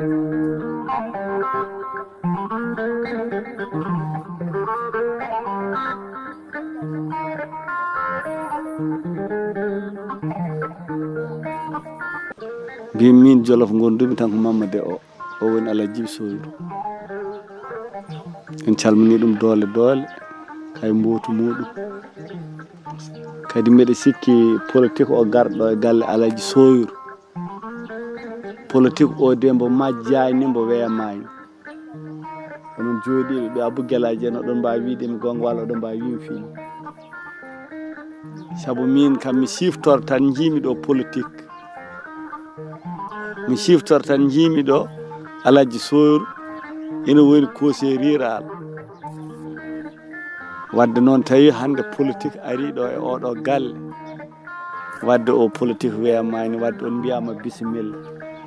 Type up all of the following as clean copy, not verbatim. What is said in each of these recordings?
bi min Jolof gondumi tan ko Mamadou o woni Alaji Soyru en calmini ɗum doole kay mbotu muɗum kadi mbeɗa sikki politique o garɗo e galle Alaji Soyru politique o de mbo majjani mbo weyamani onon jooɗiɓe ɓe Abou Guelaji en oɗon mbawi wiide mi gonga walla oɗon mbawi wimi fini saabu min kam mi siftor tan jiimi ɗo politique mi siftor tan jiimi ɗo Alaji Soyru ina woni conseil rural wadde noon tawi hande politique ari ɗo e oɗo galle wadde o politique weyamani wadde on mbiyama bisimilla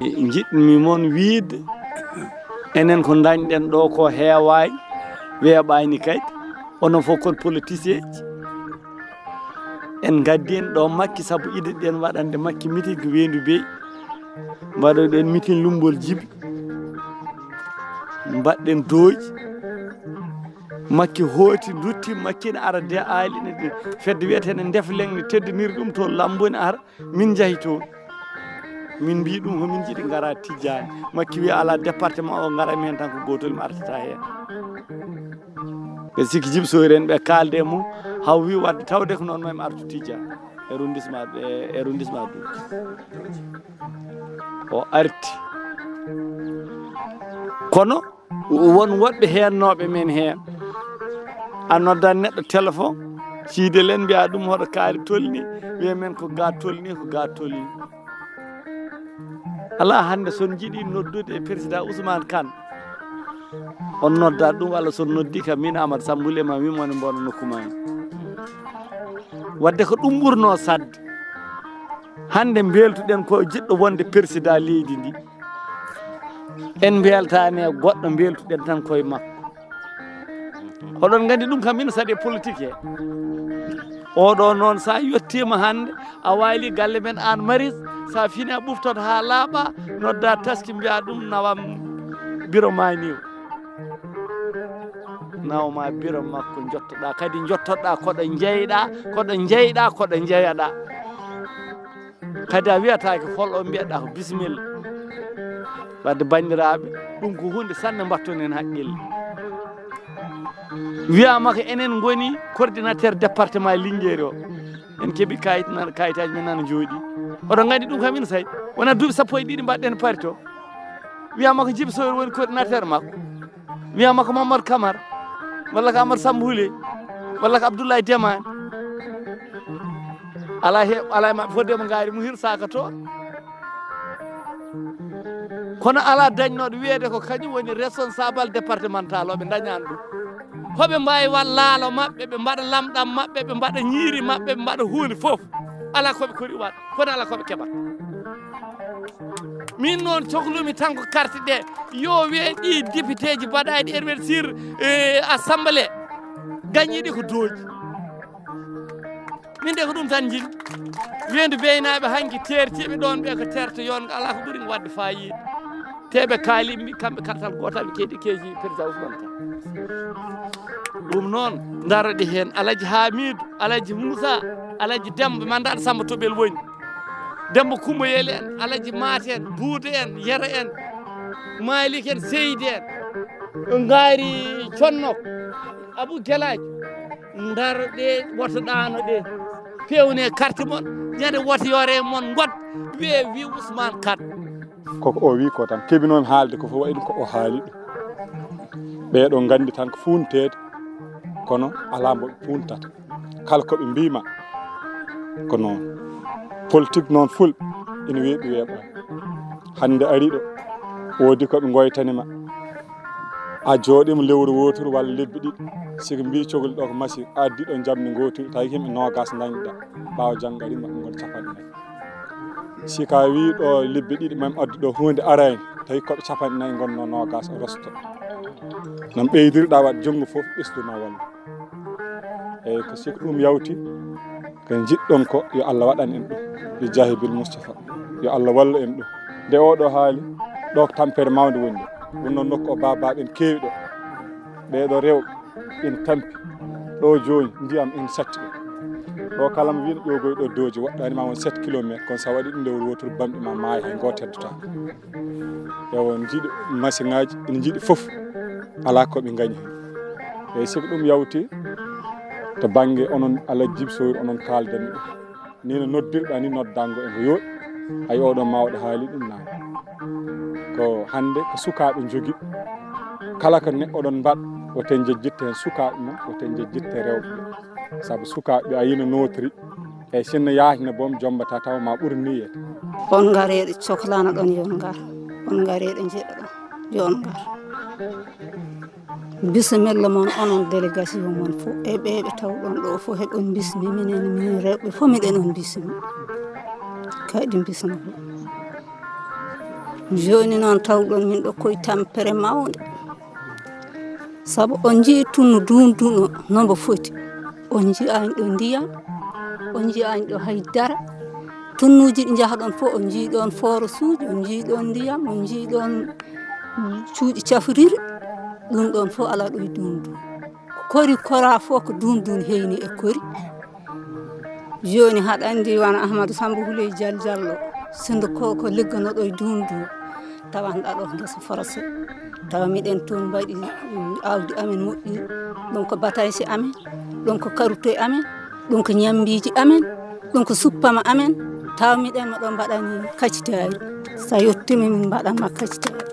jiɗmi moon wiide enen ko dañɗen ɗo ko heewani weeɓani kadi onon fof kon politicien ji en gaddin ɗo makki saabu idiɗen waɗande makki meeting ko Wendu Bey mbaɗoɗen meeting Lumbol Djiby mbaɗɗen dooji makki hooti dutti makki ne ara de aali ne fedde wiyetene Ndefleng ne teddiniri ɗum toon lamboni ara min jahi toon min mbi ɗum homin jiiɗi gara tijjani makki wi ala département o garami hen tan ko gotol mi artata hen ɓe sikki Djiby Soyru en ɓe kalde mum haw wi wadde tawde ko noon mami artu tijjani arrondissement o arti kono won woɓɓe hennoɓe men hen a noddat neɗɗo téléphone ciidelen mbiya ɗum hoɗo kaari tolni wiya men ko ga tolni ala hande son jiiɗi noddude e président Ousmane Kane on noddat ɗum walla son noddi kam min Amadou Samboule ma wimone mbono nokkumani wadde ko ɗum ɓurno sadde hande beltuɗen ko jiɗɗo wonde président leydi ndi en beltani e goɗɗo beltuɗen tan koye makko oɗon gandi ɗum kam ina saɗe politique he oɗo noon sa yettima hande a wayli galle men an maris sa fini a ɓuftoto ha laaɓa nodda taski mbiya ɗum nawam bureau mani o nawma bureau makko jottoɗa kadi jottoɗa koɗo jeyɗa koɗo jeeyaɗa kadi a wiyatake holɗo mbiyeɗa ko bisimilla wadde bandiraɓe ɗum ko hunde sanne mbatton en haqqille wiyama ko enen goni coordinateur département Linguére o en keeɓi kayitaji men nana jooɗi oɗon gandi ɗum kam ina sayi wona duuɓi sappo e ɗiɗi mbaɗɗen parti o wiyama ko Djiby Soyru woni coordinateur makko wiyama ko Mamadou Camara walla ko Amadou Samba Houlé walla ko Abdoulaye Demane ala e mabɓe fodde mo gaari mo hirsaka to kono ala dañnoɗo wiyede ko kañum woni responsable départemental o ɓe dañani ɗum hoɓe mbawi wallalo mabɓe ɓe mbaɗa lamɗam mabɓe ɓe mbaɗa ñiiri mabɓe ɓe mbaɗa hunde foof ala koɓe kori wat kono ala koɓe keɓat min noon cohlumi tan ko carte ɗe yo wiye ɗi député ji mbaɗaɗi investir assemblée gañiɗi ko dooji min de ko ɗum tan jiɗi Wendu Beynaɓe hanki tertiɓe ɗon ɓe ko terto yon ala ko ɓuuri wadde fayida teɓe kaalimɓe kamɓe kartal gotal ɓe keeɗi keeji président Ousmane Kane ɗum noon daroɗe hen Alaji Hamidou Alaji Moussa Alaji Demba mandaɗo Samba Tobel woni Demba Kumbayel en Alaji Mate en Buuda en Yero en Malik en Seydi en gaari Connok Abou Guelaji daroɗe woto ɗano ɗe pewne carte mon ñande woto yore mon god wi Ousmane Kane koko o wi ko tan keɓinomi haalde ko fof waɗi ɗum ko o haali ɗum ɓeeɗo gandi tan ko funtede kono ala mbo funtata kala koɓe mbima ko noon politique noon fulɓe ina weeɓi weeɓani hande ari ɗo woodi koɓe goytanima a jooɗima lewru wotoru walla lebbi ɗiɗi siko mbi cohli ɗo ko machine a addi ɗo jamdi gotiri tawi himɓe nogas dañɗa ɓawa janggo ari maɓe gon capanɗe nayyi sika wi ɗo lebbi ɗiɗi mami addu ɗo hunde arani tawi koɓe capanɗe nayyi gonno nogas o resto non ɓeydirɗa wadde junggo foof ɓesduma walla eyyi ko siko ɗum yawti ko jiɗɗon ko yo Allah waɗan en ɗum yo Jahibil Moustapha yo Allah walla en ɗum nde oɗo haali ɗo ko tampere mawde woni ɗo ɗum noon nokku o babaɓe en keewi ɗo ɓeɗo rewɓe ina tampi ɗo joni ndiyam ina satti ɗo kala mo wiino ƴogoy ɗo doji woɗɗani ma won 7 kilométre kono sa waɗi ɗum lewru wotoru bamɗi ma maayi hay goto heddota ewo jiiɗi machine ngaji ina jiiɗi foof ala koɓe gañi hen eyyi siko ɗum yawti to banggue onon Allah jibsoyr onon kaldanmi ɗum ni no noddirɗa ni noddango e ko yooɗi ay oɗo mawɗo haali ɗum na ko hande ko sukaɓe jogui kala ko oɗon mbaɗ woten jejjitte hen sukaɓe men woten jejjitte rewɓe saabu sukaɓe a yino notiri eyyi sinno yahina boom jombata taw ma ɓuuri niyete on gareɗo cohlana ɗon yon gar on gareɗo jeeɗa ɗon yon gar bisimilla moon onon délégation moon fof e ɓeɓe taw ɗon ɗo fof heɓon bismi minen rewɓe fof miɗen on bismi kayɗi bisma joni noon tawɗon min ɗo koye tampere mawde saabu on jii tunno Doundoun o nombo foti on jiyani ɗo ndiyam on jiyani ɗo haydara tunnuji ɗi jahɗon fof on jiiɗon forasuji on jiiɗon ndiyam on jiiɗon cuuɗi cafriri ɗum ɗon fof ala ɗo e Doundoun kori kora fof ko Doundoun heyni e kori joni haɗa andi wana Ahmadou Samba Houleye Diallo sindo ko ligganoɗo e Doundoun tawanɗa ɗo guesa forcé tawa miɗen toon mbaɗi awdi amen moƴƴi ɗum ko batayse amen ɗum ko karutoye amen ɗum ko ñambiji amen ɗum ko suppama amen tawa miɗen maɗo mbaɗani kaccitari sa yettimi min mbaɗanma kaccitari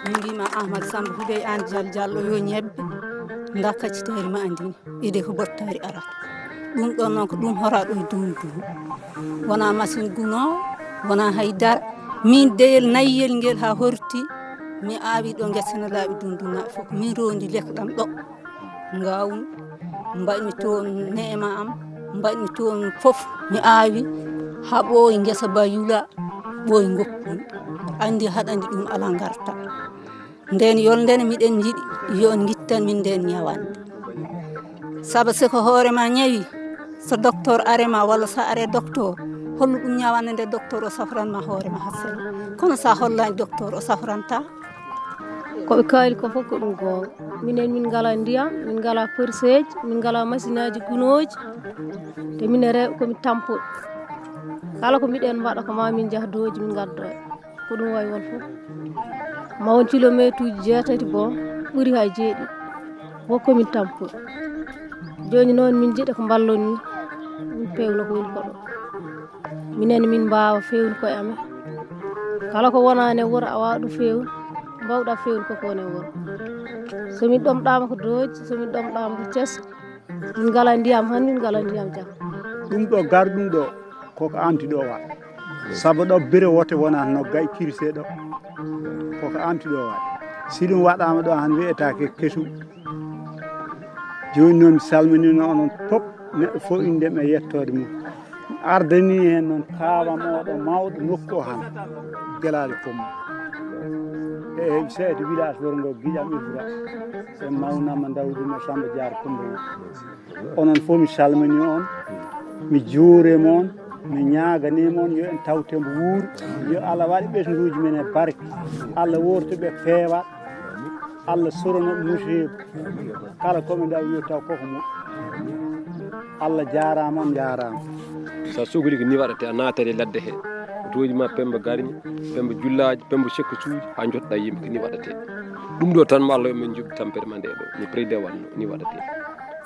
min mbima Ahmadou Samba Houleye an Diallo yo ñebbe nda kaccitari ma andini ide ko bottari arata ɗum ɗon noon ko ɗum horaɗo e Doundoun wona machine gunowo wona haydara min deyel nayyel ngel ha horti mi awi ɗo guesana laaɓi Doundoun naɓe fof min rondi lekɗam ɗo gawmi mbaɗmi toon neema am mbaɗmi toon fof mi awi ha ɓooyi guesa ba yula ɓooyi goppumi andi haɗandi ɗum ala garta nden yoldene miɗen jiiɗi yon guittan min nden ñawande saabu siko hoorema ñawi so docteur arema walla sa are docteur holno ɗum ñawande nde docteur o safranma hoorema hassel kono sa hollani docteur o safranta koɓe kaali ko fof ko ɗum goonga minen min ngala ndiyam min ngala perseji min ngala machine aji gunoji te minen rewɓe komi tampuɗo kala ko miɗen mbaɗa ko ma min jaah doji min gaddoya ko ɗum wayi won fof ma won kilométre uji 6 bon ɓuuri hay 7 fof komin tampuɗo joni noon min jiiɗa ko ballon ni min pewno ko woni ko ɗo minen min mbawa fewnu koye amen kala ko wonani wuuro a wawa ɗum fewnu mbawɗa fewnu koko woni wuuro somin ɗomɗama ko doji somin ɗomɗama ko cees min ngala ndiyam hande min ngala ndiyam jam ɗum ɗo gar ɗum ɗo koko anti ɗo wa saabu ɗo bire wote wona no gay kirise ɗo koko anti ɗo wa si ɗum waɗama ɗo han wiyetake kesum joni noon mi salminino onon pop neɗɗo fof indem e yettode mum ardani hen noon kawa moɗo mawɗo nokku o han gelali pommo e seede village worgo guiƴam Ibra e mawnama dawduma Samba Diar Koumba onon fof mi salmini on mi juurima on mi ñaganima on yo en tawtembo wuuro yo Allah waɗi ɓesguji men e barke Allah wortoɓe peewa Allah soronoɓe musiba kala koɓe daw yo taw koko mum Allah jarama on jarama sa sogli ko ni waɗate a naatare ladde he toji ma pemba garñi pemba jullaji pemba sekka suuji ha jotɗa yimɓe ko ni waɗate ɗum ɗo tan mo Allah men jogi tampere ma nde ɗo ni président wanno ni waɗate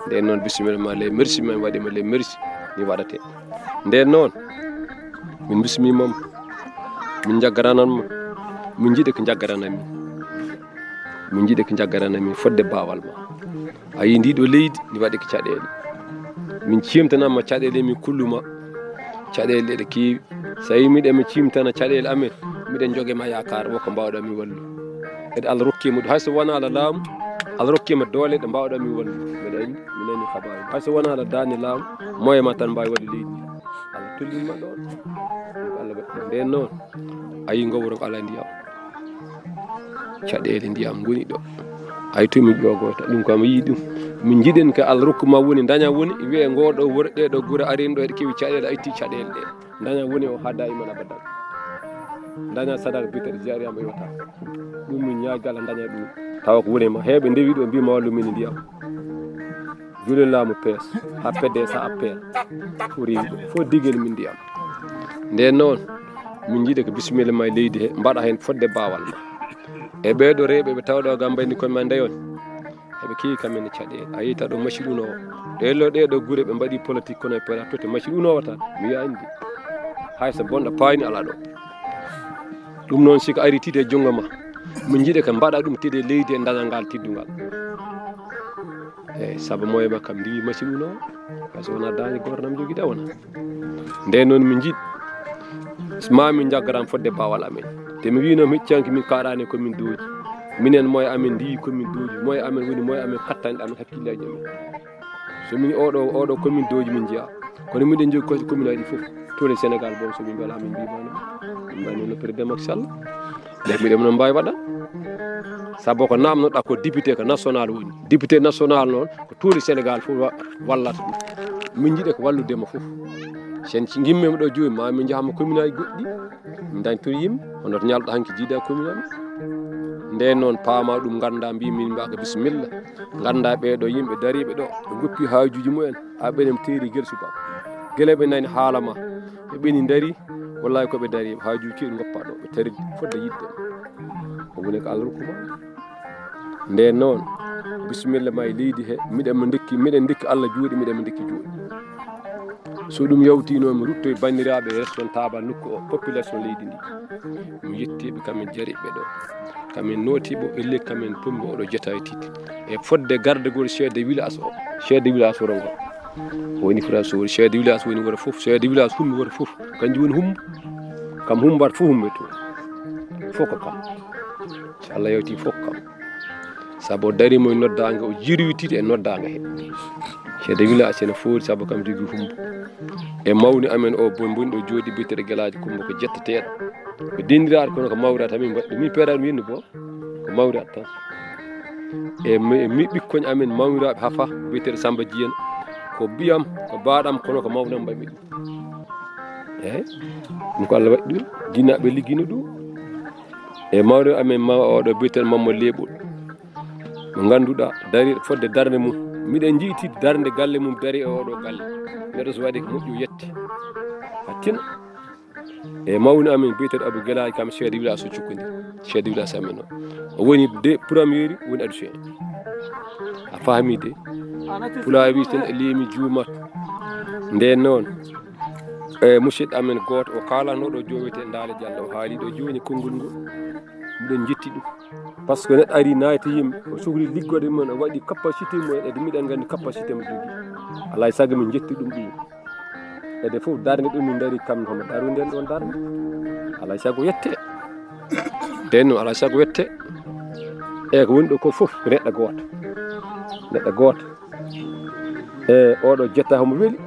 nden noon bisimilla ma les merci men waɗima les merci ni waɗate nden noon min bismimam min jaggarananmo min jiiɗe ko jaggaranami min jiiɗe ko jaggaranami fodde bawal ma a yi ndiɗo leydi ni waɗi ko caɗele min cimtanama caɗele min kulluma caɗele ɗe keewi so yi miɗen mi cimtana caɗele amen miɗen joguema yakar wokko mbawɗa mi wallu kadi Allah rokkima ɗum hayso wona ala laamu Allah rokkima doole ɗe mbawɗa mi wallu mbeɗa andi mi nani habaru hayso wona ala dani laamu moye ma tan mbawi wadde leydi Allah tollima ɗon Allah waɗi nden noon ayi gowro ko ala ndiyam caɗele ndiyam goni ɗo ay to min ƴogota ɗum kam yi ɗum min jiiɗen ko Allah rokkuma woni daña woni wiye ngoɗo wuuro ɗeɗo guure arino ɗo eɗe keewi caɗele a itti caɗele ɗe daña woni o ha dayiman abadan daña sadaka bitere jariyama yota ɗum min ñaagi Allah daña ɗum tawa ko woni ma heɓe ndewi ɗo mbima wallu min ndiyam julel laamu pees ha pedde sa appel pour yimɓe fo digel min ndiyam nden noon min jiiɗe ko bisimilla ma e leydi he mbaɗa hen fodde bawal ma e ɓeeɗo rewɓe ɓe tawɗo gam mbayni koye ma ndeyon heɓe kewi kamen caɗele a yeyta ɗo machine unowo ɗeɗo guure ɓe mbaɗi politique kono e pera totte machine unowo tan mi wiya andi hayso bonɗo payni ala ɗo ɗum noon siko ari tiide e jungo ma min jiiɗe ko mbaɗa ɗum tiide e leydi e dañalngal tiddugal eyyi saabu moye ma kam ndiwi machine unowo hayso wona dañe goto nam jogui de wona nden noon min jiiɗi mamin jaggaram fodde bawal amen te mi wino mi hiccanki min kaɗani komin doji minen moye amen ndiwi komin doji moye amen woni moye amen kattanɗe amen hakkillaji amen so min oɗo komin doji min jeeya kono miɗen jogui commune aji foof tous les Sénégal bon so min mbela min mbimano min mbani no président Macky Sall nde miɗen no mbawi waɗa saabu ko namnoɗa ko député ko national woni député national noon ko tous les Sénégal foof wallata ɗum min jiiɗe ko walludema foof sen gimmemi ɗo joni ma min jahama commune aji goɗɗi min dañtor yimɓe hono to ñalɗo hanki jiiɗa commune am nden noon paama ɗum ganda mbimin mbaka bisimilla ganda ɓeɗo yimɓe dariɓe ɗo ɓe goppi hajuji mumen ha ɓenem teeri guel subaka guele ɓe nani haala ma ɓe ɓeni daari wallahi koɓe daari hajuji keeɗi goppa ɗo ɓe tari fodde yidde o woni ko Allah rokkuma nden noon bisimilla ma e leydi he miɗen dekki Allah juuɗe miɗen dekki juuɗe so ɗum yawtino mi rutto e bandiraɓe responsable nokku o population leydi ndi mi yettiɓe kamin jariɓe ɗo kamin notiɓe elle kamin pombi oɗo jetta e titi e fodde gardegol chef de village o chef de village woro ngo woni fra so chef de village woni woro foof chef de village hummi woro foof kanjum woni humbo kam humbat fof humbe to fof ko kam so Allah yawti fof kam saabu darimo e noddaga o jirwitide e noddaga he chef de village ene foori saabu kam jogui humbo e mawni amen o boni ɗo jooɗi bitere guelaji kumba ko jettateɗo ɓe dendiraɗo kono ko mawrata min mbaɗɗo min peeraɗo mi yenni bo ko mawrata tan e mi ɓikkoñ amen mawraɓe ha fa bitere Samba Diyen ko biyam ko baɗam kono ko mawnam mbami ɗum eyyi ɗum ko Allah waɗi ɗum jinnaɓe liggino ɗum e mawɗo amen oɗo biyeteɗo Mamadou Leɓol mo ganduɗa dari fodde darde mum miɗen jiiti darde galle mum dari e oɗo galle neɗɗo so waɗi ko moƴƴo yetti hattina e mawni amen biyeteɗo Abou Guelaji kam chef de village o cukkodi chef de village amen o woni de premiére woni adjoint a faami de pulaar wi ten e leemi juumat nden noon e musidɗo amen goto o kalanoɗo jowete Ndaale Diallo o haali ɗo joni konngol ngol miɗen jetti ɗum par ce que neɗɗo ari naati yimɓe o sohli liggode mumen o waɗi capacité mumen ede miɗen gandi capacité mo jogui alay saago min jetti ɗum ɗum ede fof darde ɗum min daari kam homo daru nden ɗon darde alay saago yette nden noon alay saago yette e ko woni ɗo ko fof neɗɗo goto e oɗo jetta homo weeli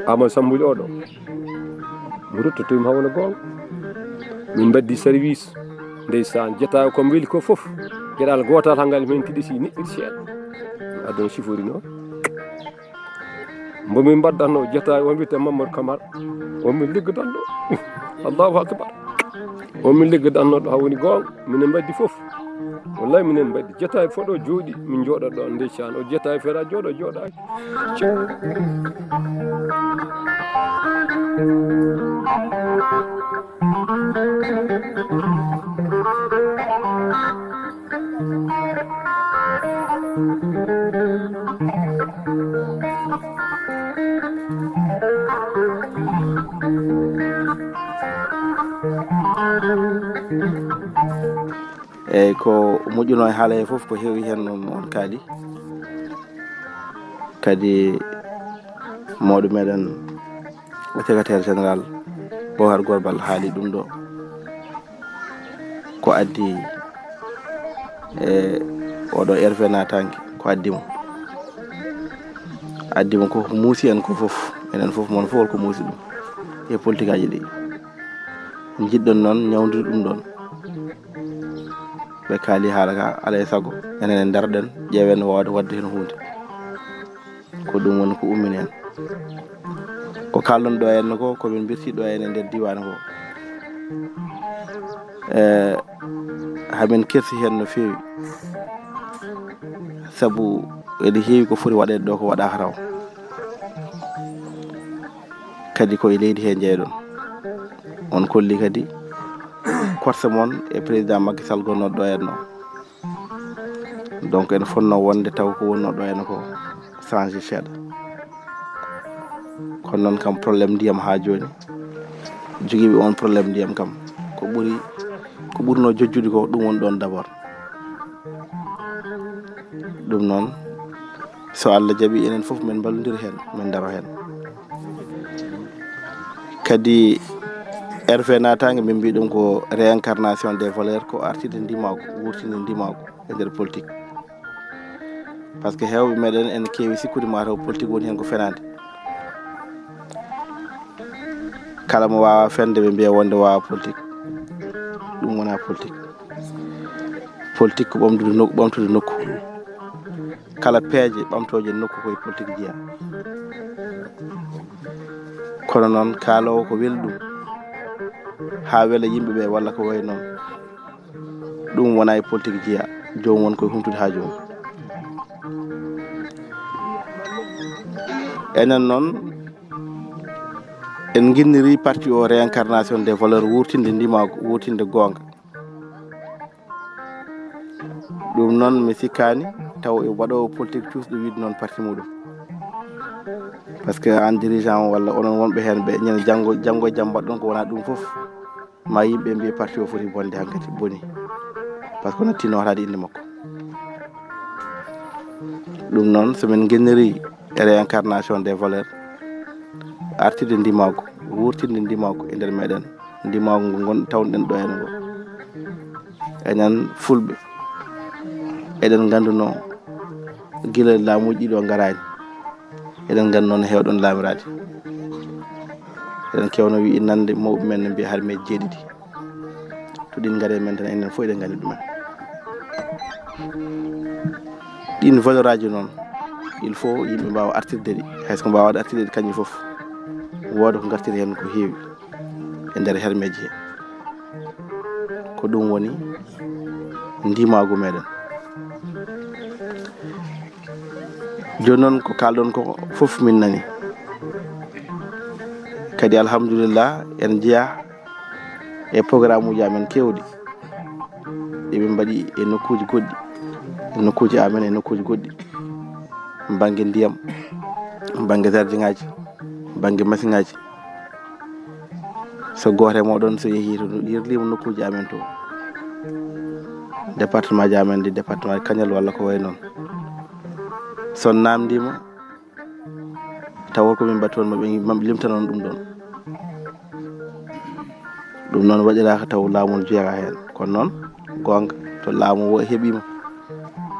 Amadou Sambuli oɗo mi ruttotoyimo hawno gonga min mbaddi service ndeysan jetta komi weeli ko fof gueɗal gotal hangal min tiɗisi niɗɗiɗi seeɗa adon sifori noon mbomin mbaddatno jetta on wiyete Mamadou Camara omin liggodanɗo Allahu akbar omin liggodanno ɗo ha woni gonga minen mbaddi fof wallahi minen mbaddi jetta foɗo jooɗi min jooɗoɗo ɗon ndeysan o jetta feera jooɗaki eyyi ko moƴƴuno e haala he foof ko heewi hen on kaali kadi mawɗo meɗen secrétaire général Bouhar Gorbal haali ɗum ɗo ko addi e oɗo RV naataange ko addimo ko muusi en ko fof enen fof mon fof ko muusi ɗum e politique aji ɗi jiɗɗon noon ñawdude ɗum ɗon ɓe kaali haala ka alay saago enen en darɗen ƴeewen wawde wadde hen hunde ko ɗum woni ko ummini en ko kallon ɗo henna ko komin birti ɗo hen e nder diwan ko hamin kersi hen no feewi sabu edi heewi ko foti waɗede ɗo ko waɗaka raw kadi koye leydi he jeeyɗon on kolli kadi korse moon e président Macky Sall gonnoɗo ɗo henno donc en fonno wonde taw ko wonno ɗo henno ko changé seeɗa kono noon kam probléme ndiyam ha joni joguiɓe on probléme ndiyam kam ko ɓurno jojjude ko ɗum woni ɗon d' abord ɗum noon so Allah jaaɓi enen fof min ballodira hen min daro hen kadi RV naataange min mbi ɗum ko réincarnation des valeurs ko artide ndimago wurtinde ndimago e nder politique par ce que hewɓe meɗen en keewi sikkude mataw politique woni hen ko fenade kala mo wawa fende ɓe mbiya wonde wawa politique ɗum wona politique politique ko ɓamtude nokku kala peeje ɓamtoje nokku koye politique jeeya kono noon kaalowo ko weli ɗum ha wela yimɓeɓe walla ko way noon ɗum wona e politique jeeya jomum won koye humtude ha jomum enen noon en guinniri parti o réincarnation des valeurs wurtinde ndimago wurtinde gonga ɗum noon mi sikkani taw e waɗowo politique cuusɗo wiide noon parti muɗum par ce que an dirigeant walla onon wonɓe hen ɓe ñande janggo e jaam mbaɗɗon ko wona ɗum foof ma yimɓe mbiye parti o foti bonde hankkadi boni par ce que ono tinno watade inde makko ɗum noon somin guinniri réincarnation des valeurs artide ndimago wurtinde ndimago e nder meɗen ndimago ngo gon tawɗen ɗo henno ngo enen fulɓe eɗen ganduno guila laamuji ɗiɗo garani eɗen gandu noon hewɗon laamirade eɗen kewno wi nande mawɓe men ne mbiya harmeji jeeɗiɗi to ɗin gaare men tan enen fof eɗen gandi ɗumen ɗin valeur aji noon il faut yimɓe mbawa artirde ɗi hayso ko mbawade artirde ɗi kañum foof wooda ko gartiri hen ko heewi e nder hermeji he ko ɗum woni ndimago meɗen joni noon ko kalɗon ko foof min nani kadi alhamdulillah en jeeya e programme uji amen kewɗi ɗeɓe mbaɗi e nokkuji goɗɗi nokkuji amen e nokkuji goɗɗi banggue ndiyam banggue jardin ngaji banggue machine ngaji so goto e moɗon so yeehi to yirlima nokkuji amen to département ji amen ɗi département kañal walla ko way noon son namdima taw ko min mbaɗi toon maɓe limtanon ɗum ɗon ɗum noon waɗiraka taw laamu no jeeya hen kono noon gonga to laamu heeɓima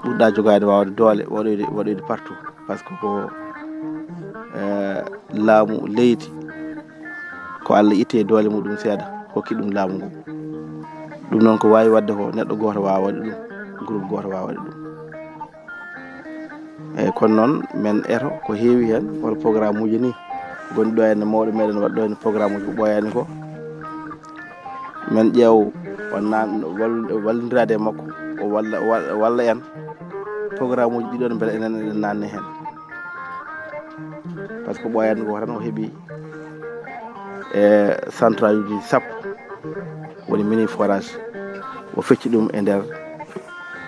ɓurɗa jogade wawde doole waɗoyde partout par ce que ko laamu leydi ko Allah itte doole muɗum seeɗa hokki ɗum laamu ngu ɗum noon ko wawi wadde ko neɗɗo goto wawa waɗi ɗum groupe goto wawa waɗi ɗum eyyi kono noon men eto ko heewi hen wala programme uji ni gonɗi ɗo henne mawɗo meɗen waɗɗo henne programme uji ko ɓooyani ko men ƴeew wallodirade e makko o walla en programme uji ɗiɗon beele enen eɗen nanni hen par ce que ɓooyani ko tan o heeɓi e central uji sappo woni mini forage o fecci ɗum e nder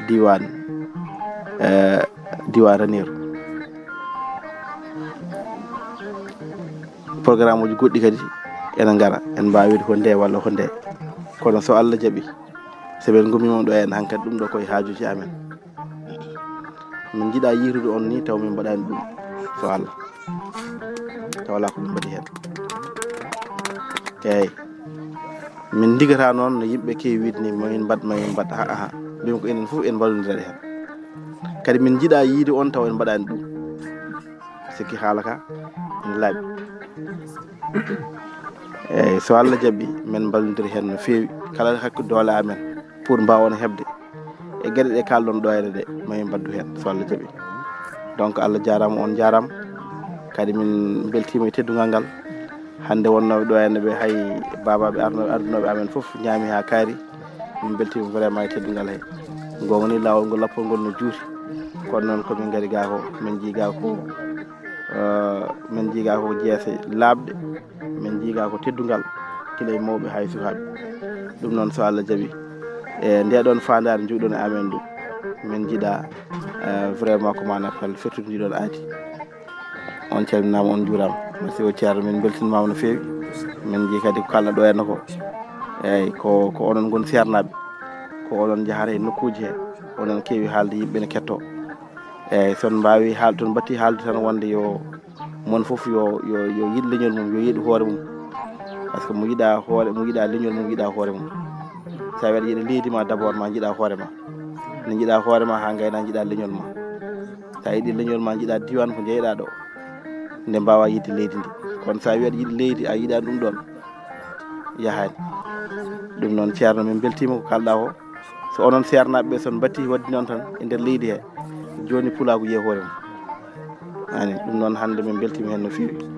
diwan Ranérou programme uji goɗɗi kadi ene gara en mbawide ko nde walla ko nde kono so Allah jaaɓi soɓen gummima ɗo en hankkadi ɗum ɗo koye haajuji amen min jiiɗa yiitude on ni taw min mbaɗani ɗum so Allah taw wala ko min mbaɗi hen eyyi min digata noon no yimɓe kewi wiide ni mamin mbad ha mbimi ko enen foof en mballodira hen kadi min jiiɗa yiide on taw en mbaɗani ɗum sikki haala ka ene laaɓi eyyi so Allah jaaɓi min ballodira hen no fewi kala hakkude doole amen pour mbawon hebde e gueɗe ɗe kalɗon ɗo henne ɗe mamin mbaddu hen so Allah jaaɓi donc Allah jarama on jarama kadi min beltima e teddugal ngal hande wonnoɓe ɗo henne ɓe hay babaɓe ardunoɓe amen foof ñaami ha kaari min beltima vraiment e teddungal he gongoni lawol ngol lappol ngol no juuti kono noon komin gari ga ko min jiiga ko min jiiga ko jeese labde min jiiga ko teddungal kila e mawɓe hay sukaɓe ɗum noon so Allah jaaɓi e nde ɗon fandare juuɗon e amen ɗum min jiiɗa vraiment ko man appel fettude ndiɗon aadi on calminama on juurama merci o ceerno min beltinimama no feewi min jii kadi ko kalɗa ɗo henna ko eyyi ko onon goni sernaɓe ko onon jahata e nokkuji he onon keewi haalde yimɓe ne ketto eyyi son mbawi haalde toon batti haalde tan wonde yo mon foof yo yiiɗ leñol mum yo yiiɗ hoore mum par ce que mo yiiɗa hoore mo yiiɗa leñol mum yiiɗa hoore mum sa waɗa yiiɗa leydi ma d' abord ma jiiɗa hoore ma ne jiiɗa hoore ma ha gayna jiiɗa leñol ma sa yiiɗi leñol ma jiiɗa diwan ko jeyɗa ɗo nde mbawa yidde leydi ndi kono sa wi aɗa yiiɗi leydi a yiiɗa ɗum ɗon yahani ɗum noon ceerno min beltima ko kalɗa ko so onon sernaɓe ɓe son batti wadde noon tan e nder leydi he joni pulago yiye hoore mum ani ɗum noon hande min beltima hen no fewi